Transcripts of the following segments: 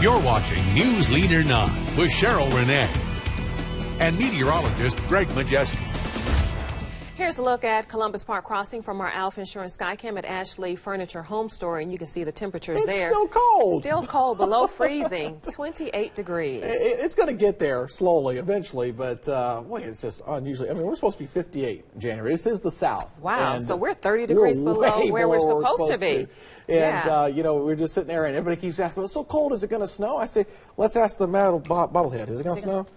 You're watching News Leader 9 with Cheryl Renee and meteorologist Greg Majewski. Here's a look at Columbus Park Crossing from our Alf Insurance Skycam at Ashley Furniture Home Store, and you can see the temperatures there. It's still cold. Still cold, below freezing, 28 degrees. It's going to get there slowly, eventually, but boy, it's just unusually. I mean, we're supposed to be 58 in January. This is the South. Wow, and so we're 30 degrees below where we're supposed to be. And, you know, we're just sitting there, and everybody keeps asking, well, it's so cold, is it going to snow? I say, let's ask the metal bobblehead. Is it going to snow?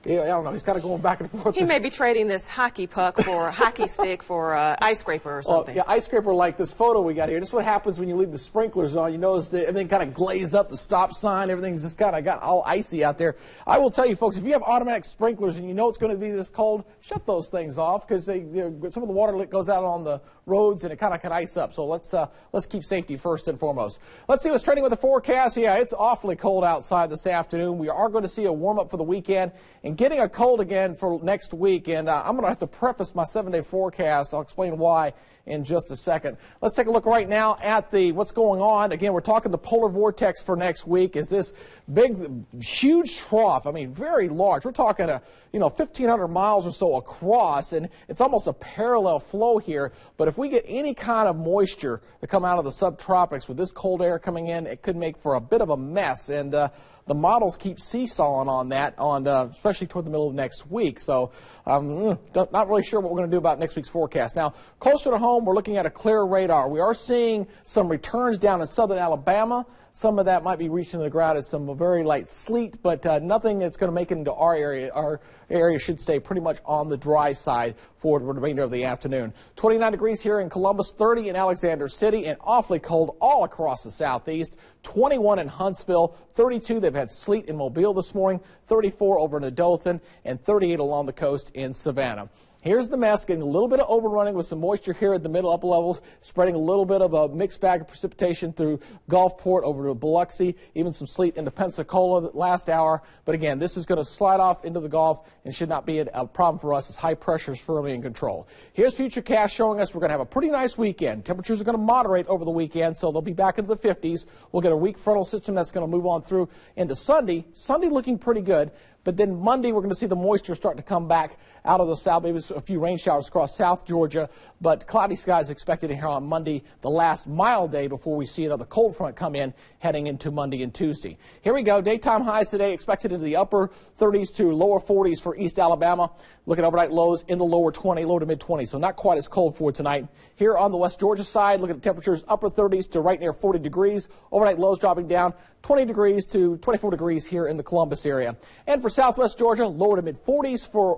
Yeah, I don't know. He's kind of going back and forth. He may be trading this hockey puck for a hockey stick for an ice scraper or something. Yeah, ice scraper like this photo we got here. This is what happens when you leave the sprinklers on. You notice that everything kind of glazed up, the stop sign, everything's just kind of got all icy out there. I will tell you, folks, if you have automatic sprinklers and you know it's going to be this cold, shut those things off because some of the water goes out on the roads and it kind of can ice up. So let's keep safety first and foremost. Let's see what's trending with the forecast. Yeah, it's awfully cold outside this afternoon. We are going to see a warm up for the weekend and getting a cold again for next week. And I'm going to have to preface my 7-day forecast. I'll explain why in just a second. Let's take a look right now at what's going on. Again, we're talking the polar vortex for next week. Is this big, huge trough? I mean, very large. We're talking 1,500 miles or so across, and it's almost a parallel flow here. But if we get any kind of moisture that come out of the subtropics with this cold air coming in, it could make for a bit of a mess. And the models keep seesawing on that, especially toward the middle of next week. So not really sure what we're going to do about next week's forecast. Now, closer to home, we're looking at a clear radar. We are seeing some returns down in southern Alabama. Some of that might be reaching the ground as some very light sleet, but nothing that's going to make it into our area. Our area should stay pretty much on the dry side for the remainder of the afternoon. 29 degrees here in Columbus, 30 in Alexander City, and awfully cold all across the southeast. 21 in Huntsville, 32. They've had sleet in Mobile this morning, 34 over in Dothan, and 38 along the coast in Savannah. Here's the mess, getting a little bit of overrunning with some moisture here at the middle upper levels, spreading a little bit of a mixed bag of precipitation through Gulfport over to Biloxi, even some sleet into Pensacola last hour. But again, this is going to slide off into the Gulf and should not be a problem for us as high pressure is firmly in control. Here's Futurecast showing us we're going to have a pretty nice weekend. Temperatures are going to moderate over the weekend, so they'll be back into the 50s. We'll get a weak frontal system that's going to move on through into Sunday. Sunday looking pretty good. But then Monday, we're going to see the moisture start to come back out of the south. Maybe a few rain showers across South Georgia. But cloudy skies expected here on Monday, the last mild day before we see another cold front come in heading into Monday and Tuesday. Here we go. Daytime highs today expected into the upper 30s to lower 40s for East Alabama. Look at overnight lows in the lower 20, low to mid 20s. So not quite as cold for tonight. Here on the West Georgia side, look at the temperatures upper 30s to right near 40 degrees. Overnight lows dropping down 20 degrees to 24 degrees here in the Columbus area. And for Southwest Georgia, lower to mid 40s for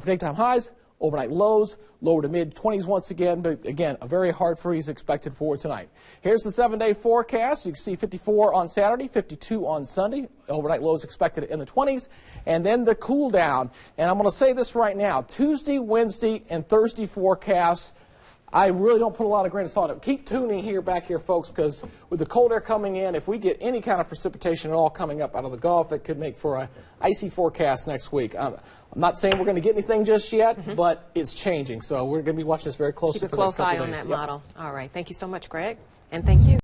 daytime highs, overnight lows, lower to mid 20s once again. But again, a very hard freeze expected for tonight. Here's the 7-day forecast. You can see 54 on Saturday, 52 on Sunday. Overnight lows expected in the 20s. And then the cool down. And I'm going to say this right now. Tuesday, Wednesday, and Thursday forecasts, I really don't put a lot of grain of salt in it. Keep tuning back here, folks, because with the cold air coming in, if we get any kind of precipitation at all coming up out of the Gulf, it could make for an icy forecast next week. I'm not saying we're going to get anything just yet, but it's changing. So we're going to be watching this very closely. Keep a close eye on that model. All right. Thank you so much, Greg. And thank you.